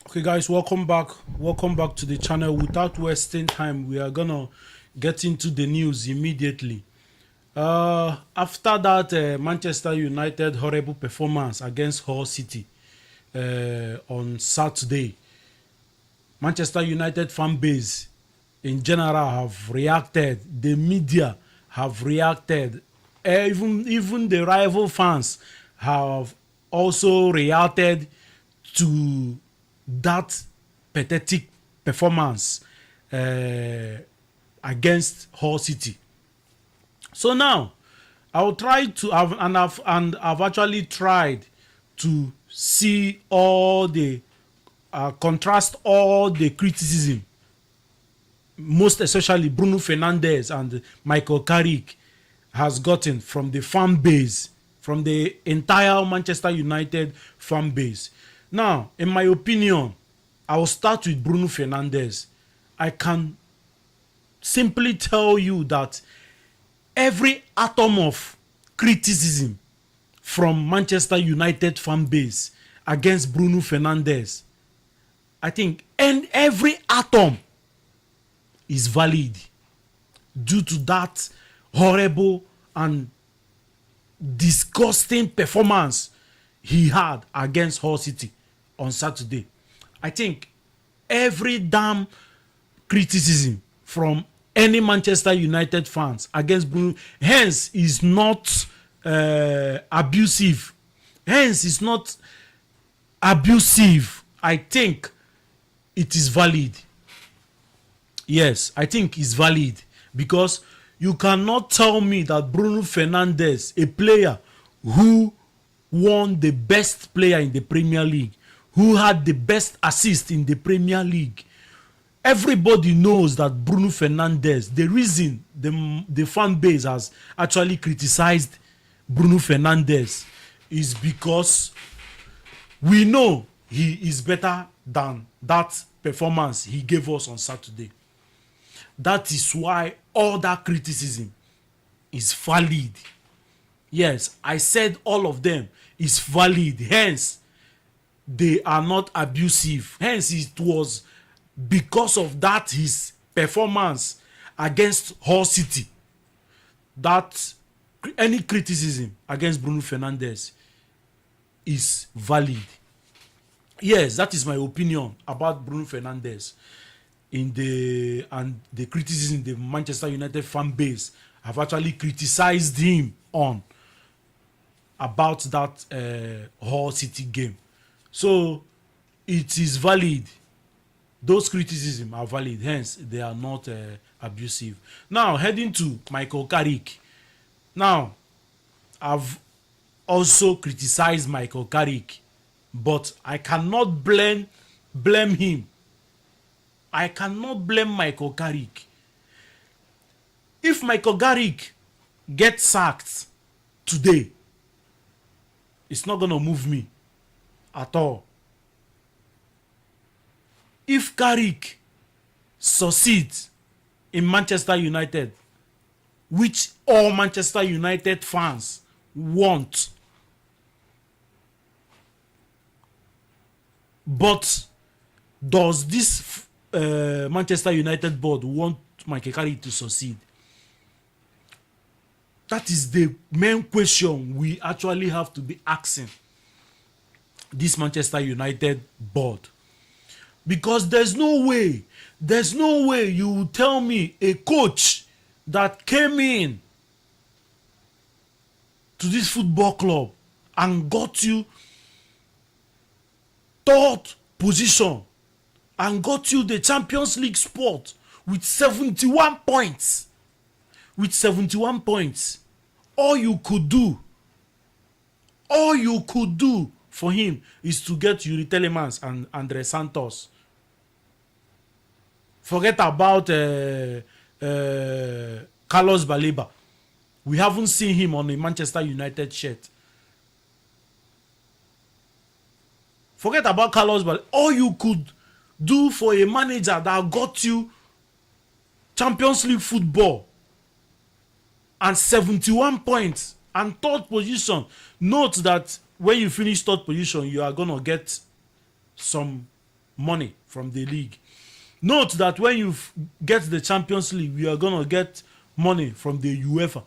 Okay, guys, welcome back. Welcome back to the channel. Without wasting time, we are gonna get into the news immediately. After that Manchester United horrible performance against Hull City on Saturday, Manchester United fan base in general have reacted. The media have reacted. Even the rival fans have also reacted to that pathetic performance against Hull City. So now I'll try to have and I've actually tried to see all the contrast all the criticism, most especially Bruno Fernandes and Michael Carrick has gotten from the fan base, from the entire Manchester United fan base. Now, in my opinion, I will start with Bruno Fernandes. I can simply tell you that every atom of criticism from Manchester United fan base against Bruno Fernandes, I think, and every atom is valid due to that horrible and disgusting performance he had against Hull City on Saturday. I think every damn criticism from any Manchester United fans against Bruno, hence is not abusive. Hence is not abusive. I think it is valid. Yes, I think it's valid because you cannot tell me that Bruno Fernandes, a player who won the best player in the Premier League, who had the best assist in the Premier League. Everybody knows that Bruno Fernandes, the reason the fan base has actually criticized Bruno Fernandes is because we know he is better than that performance he gave us on Saturday. That is why all that criticism is valid. Yes, I said all of them is valid. Hence, they are not abusive. Hence, it was because of that his performance against Hull City that any criticism against Bruno Fernandes is valid. Yes, that is my opinion about Bruno Fernandes. The criticism the Manchester United fan base have actually criticized him on about that Hull City game. So it is valid. Those criticisms are valid, hence they are not abusive. Now heading to Michael Carrick. Now I've also criticized Michael Carrick, but I cannot blame him. I cannot blame Michael Carrick. If Michael Carrick gets sacked today, it's not gonna move me at all. If Carrick succeeds in Manchester United, which all Manchester United fans want, but does this Manchester United board want Michael Carrick to succeed? That is the main question we actually have to be asking this Manchester United board. Because there's no way you will tell me a coach that came in to this football club and got you third position and got you the Champions League spot with 71 points. With 71 points. All you could do for him is to get Yuri Telemans and Andre Santos. Forget about Carlos Baleba. We haven't seen him on a Manchester United shirt. Forget about Carlos Baleba. All you could do for a manager that got you Champions League football and 71 points and third position. Note that when you finish third position, you are gonna get some money from the league. Note that when you get the Champions League, we are going to get money from the UEFA.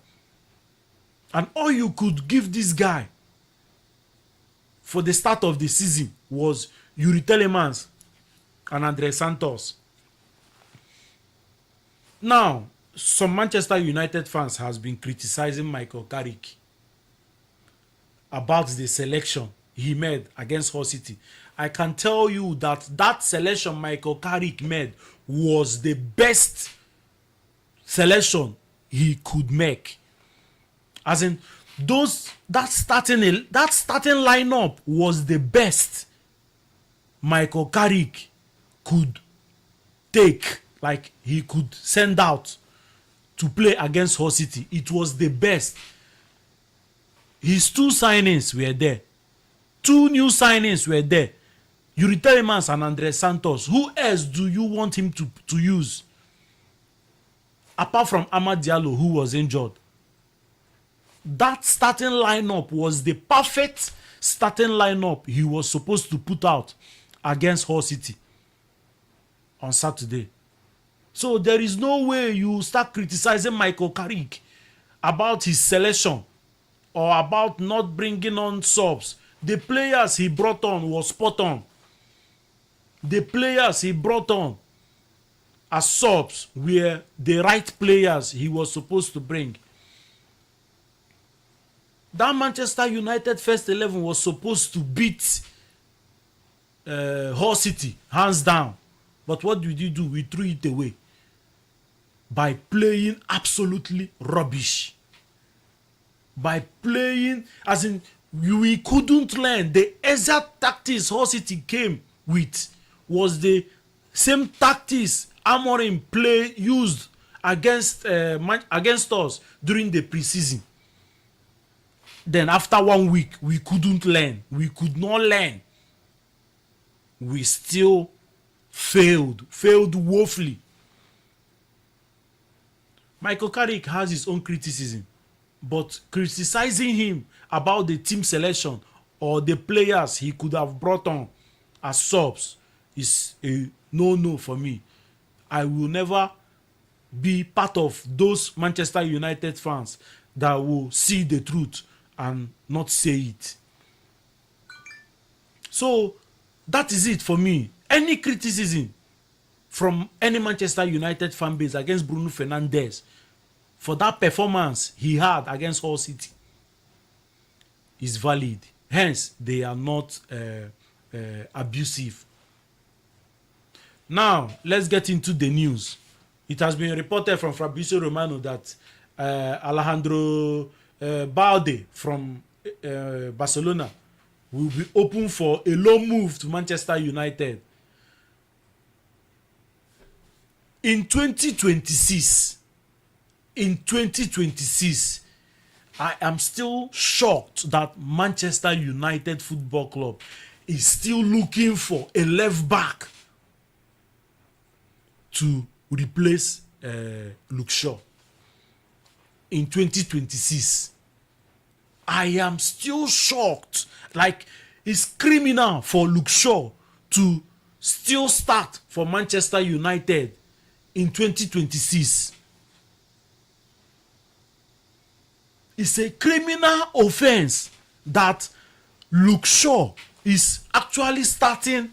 And all you could give this guy for the start of the season was Yuri Telemans and Andre Santos. Now, some Manchester United fans has been criticizing Michael Carrick about the selection he made against Hull City. I can tell you that that selection Michael Carrick made was the best selection he could make. As in, that starting lineup was the best Michael Carrick could take, like he could send out to play against Hull City. It was the best. His two signings were there. Two new signings were there. Yuri Telemans and Andre Santos. Who else do you want him to use? Apart from Amad Diallo, who was injured. That starting lineup was the perfect starting lineup he was supposed to put out against Hull City on Saturday. So there is no way you start criticizing Michael Carrick about his selection or about not bringing on subs. The players he brought on was spot on. The players he brought on as subs were the right players he was supposed to bring. That Manchester United first 11 was supposed to beat Hull City, hands down. But what did you do? We threw it away by playing absolutely rubbish. By playing, as in, we couldn't learn. The exact tactics Hull City came with was the same tactics Amorim used against us during the preseason. Then after 1 week, we couldn't learn. We could not learn. We still failed woefully. Michael Carrick has his own criticism, but criticizing him about the team selection or the players he could have brought on as subs is a no-no for me. I will never be part of those Manchester United fans that will see the truth and not say it. So that is it for me. Any criticism from any Manchester United fan base against Bruno Fernandes for that performance he had against Hull City is valid. Hence, they are not abusive. Now, let's get into the news. It has been reported from Fabrizio Romano that Alejandro Balde from Barcelona will be open for a loan move to Manchester United. In 2026, I am still shocked that Manchester United Football Club is still looking for a left back to replace Luke Shaw. In 2026, I am still shocked. Like, it's criminal for Luke Shaw to still start for Manchester United in 2026. It's a criminal offense that Luke Shaw is actually starting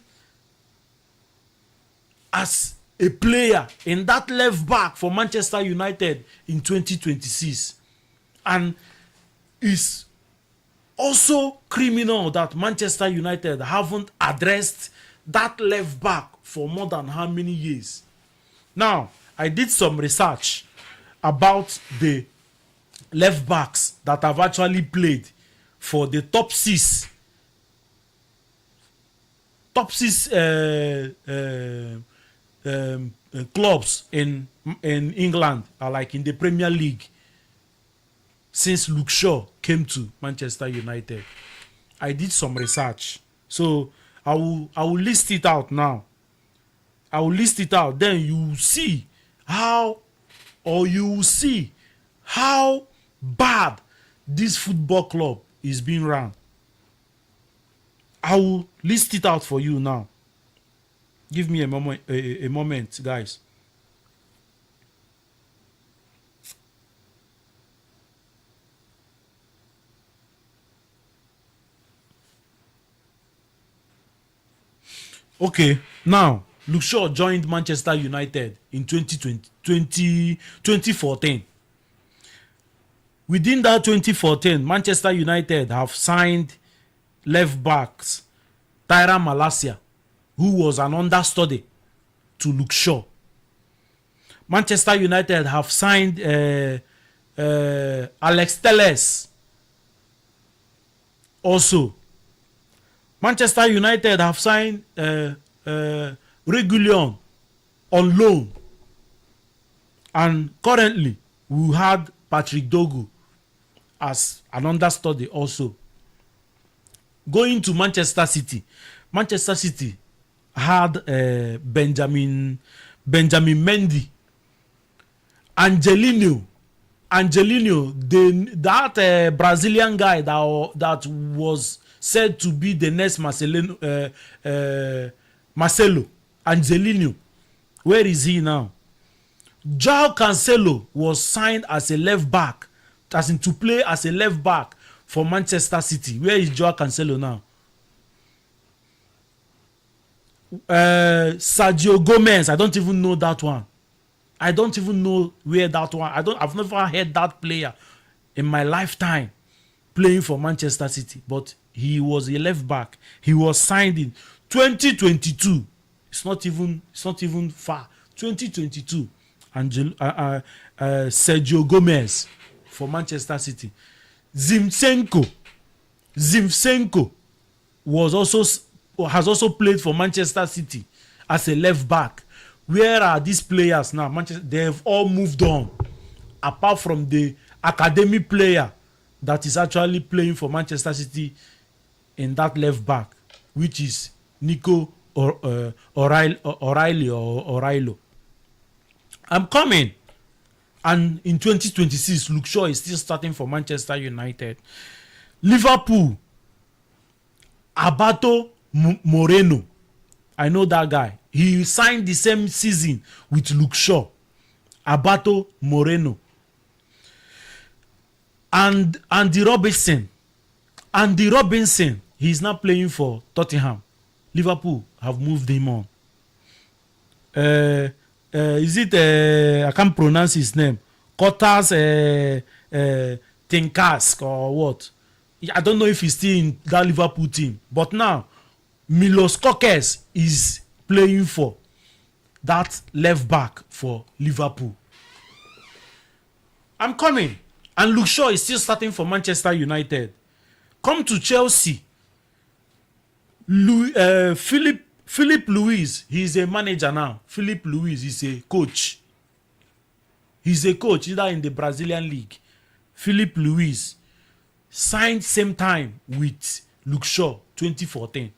as a player in that left back for Manchester United in 2026. And it's also criminal that Manchester United haven't addressed that left back for more than how many years. Now, I did some research about the left backs that have actually played for the top six clubs in England, like in the Premier League, since Luke Shaw came to Manchester United. I did some research, so I will list it out now. I will list it out. Then you will see how bad this football club is being run. I will list it out for you now. Give me a moment, guys. Okay, now Luke Shaw joined Manchester United in 2014. Within that 2014, Manchester United have signed left backs Tyra Malacia, who was an understudy to Luke Shaw. Manchester United have signed Alex Telles. Also, Manchester United have signed Regulion on loan. And currently, we had Patrick Dogu as an understudy also. Going to Manchester City. Manchester City had Benjamin Mendy, Angelino, that Brazilian guy that was said to be the next Marcelo Angelino. Where is he now? João Cancelo was signed as a left back, as in to play as a left back for Manchester City. Where is João Cancelo now? Sergio Gomez, I don't even know that one. I don't even know where that one. I've never heard that player in my lifetime playing for Manchester City. But he was a left back. He was signed in 2022. It's not even far. 2022. Sergio Gomez for Manchester City. Zinchenko has also played for Manchester City as a left back. Where are these players now? They have all moved on, apart from the academy player that is actually playing for Manchester City in that left back, which is Nico O'Reilly. I'm coming. And in 2026, Luke Shaw is still starting for Manchester United. Liverpool, Alberto Moreno. I know that guy. He signed the same season with Luke Shaw. Alberto Moreno. And Andy Robinson, he's now playing for Tottenham. Liverpool have moved him on. Is it I can't pronounce his name, Kotas Tinkask or what? I don't know if he's still in that Liverpool team. But now Milos Kokes is playing for that left back for Liverpool. I'm coming. And Luke Shaw is still starting for Manchester United. Come to Chelsea. Philip Luis, he's a manager now. Philip Luis is a coach. He's a coach either in the Brazilian league. Philip Luis signed same time with Luke Shaw, 2014.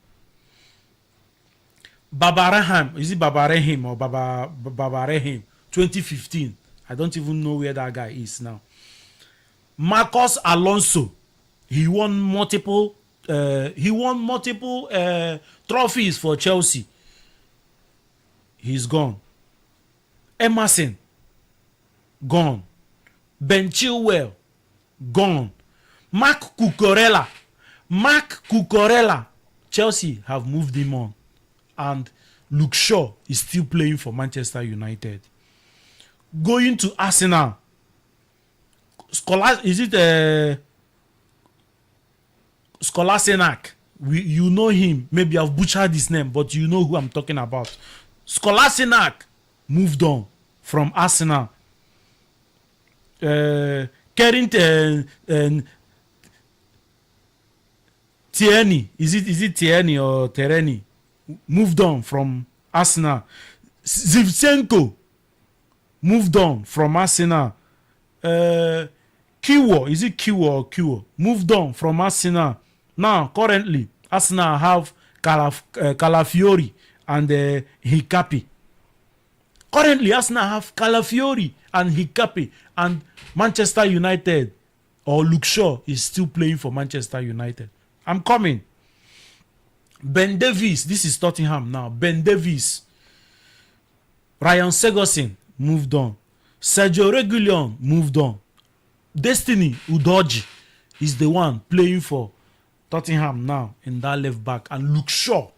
Babareham, is it Babarehim or Babarehim, 2015. I don't even know where that guy is now. Marcos Alonso, he won multiple trophies for Chelsea. He's gone. Emerson, gone. Ben Chilwell, gone. Marc Cucurella, Chelsea have moved him on. And Luke Shaw is still playing for Manchester United. Going to Arsenal. Skolasinac? You know him. Maybe I've butchered his name, but you know who I'm talking about. Skolasinac moved on from Arsenal. Carrington Tierney, is it Tierney or Tereni? Moved on from Arsenal. Zivchenko moved on from Arsenal. Kiwo, is it Kiwo or Kiwo? Moved on from Arsenal. Now, currently, Arsenal have Calafiori and Hikapi. Currently, Arsenal have Calafiori and Hikapi. And Manchester United, or Luke Shaw, is still playing for Manchester United. I'm coming. Ben Davies, this is Tottenham now. Ben Davies, Ryan Segerson moved on. Sergio Reguilon moved on. Destiny Udoji is the one playing for Tottenham now in that left back. And Luke Shaw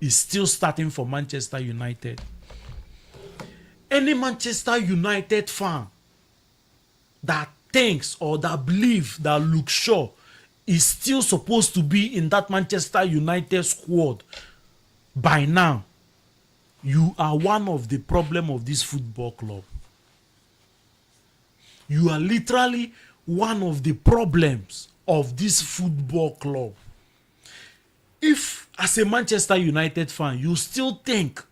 is still starting for Manchester United. Any Manchester United fan that thinks or that believes that Luke Shaw is still supposed to be in that Manchester United squad by now, you are one of the problem of this football club. You are literally one of the problems of this football club. If as a Manchester United fan you still think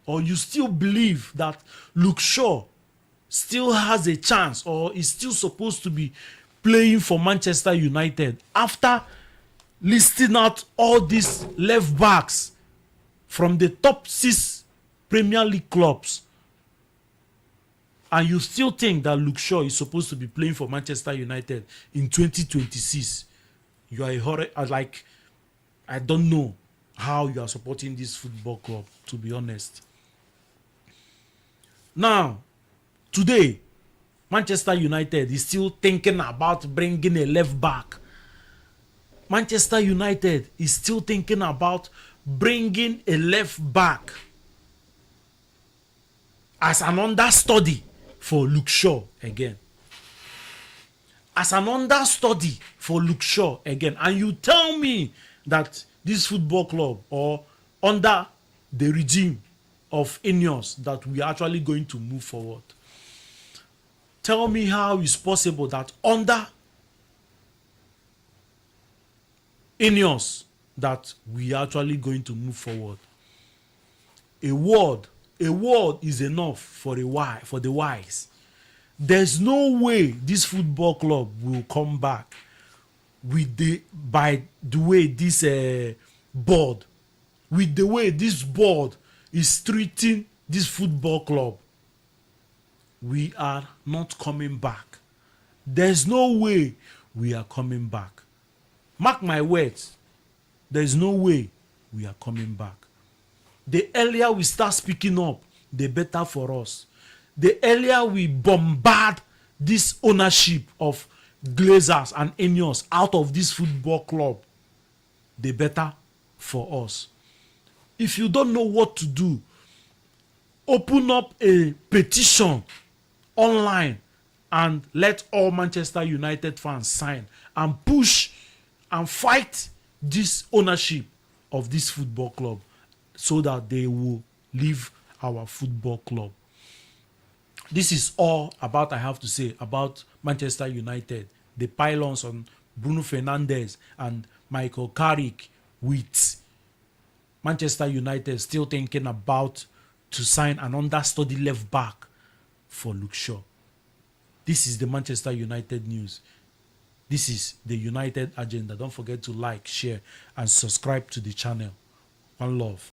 or you still believe that Luke Shaw still has a chance or is still supposed to be playing for Manchester United after listing out all these left backs from the top 6 Premier League clubs, and you still think that Luke Shaw is supposed to be playing for Manchester United in 2026, you are like, I don't know how you are supporting this football club, to be honest. Now, today, Manchester United is still thinking about bringing a left back. Manchester United is still thinking about bringing a left back as an understudy for Luke Shaw again. As an understudy for Luke Shaw again. And you tell me that this football club, or under the regime of Ineos, that we are actually going to move forward. Tell me how it's possible that under Ineos that we are actually going to move forward. A word is enough for the wise. There's no way this football club will come back with the way this board is treating this football club. We are not coming back. There's no way we are coming back. Mark my words. There's no way we are coming back. The earlier we start speaking up, the better for us. The earlier we bombard this ownership of Glazers and Ineos out of this football club, the better for us. If you don't know what to do, open up a petition online and let all Manchester United fans sign and push and fight this ownership of this football club so that they will leave our football club. This is all about I have to say about Manchester United. The pylons on Bruno Fernandes and Michael Carrick, with Manchester United still thinking about to sign an understudy left back for Luke Shaw. This is the Manchester United news. This is the United agenda. Don't forget to like, share, and subscribe to the channel. One love.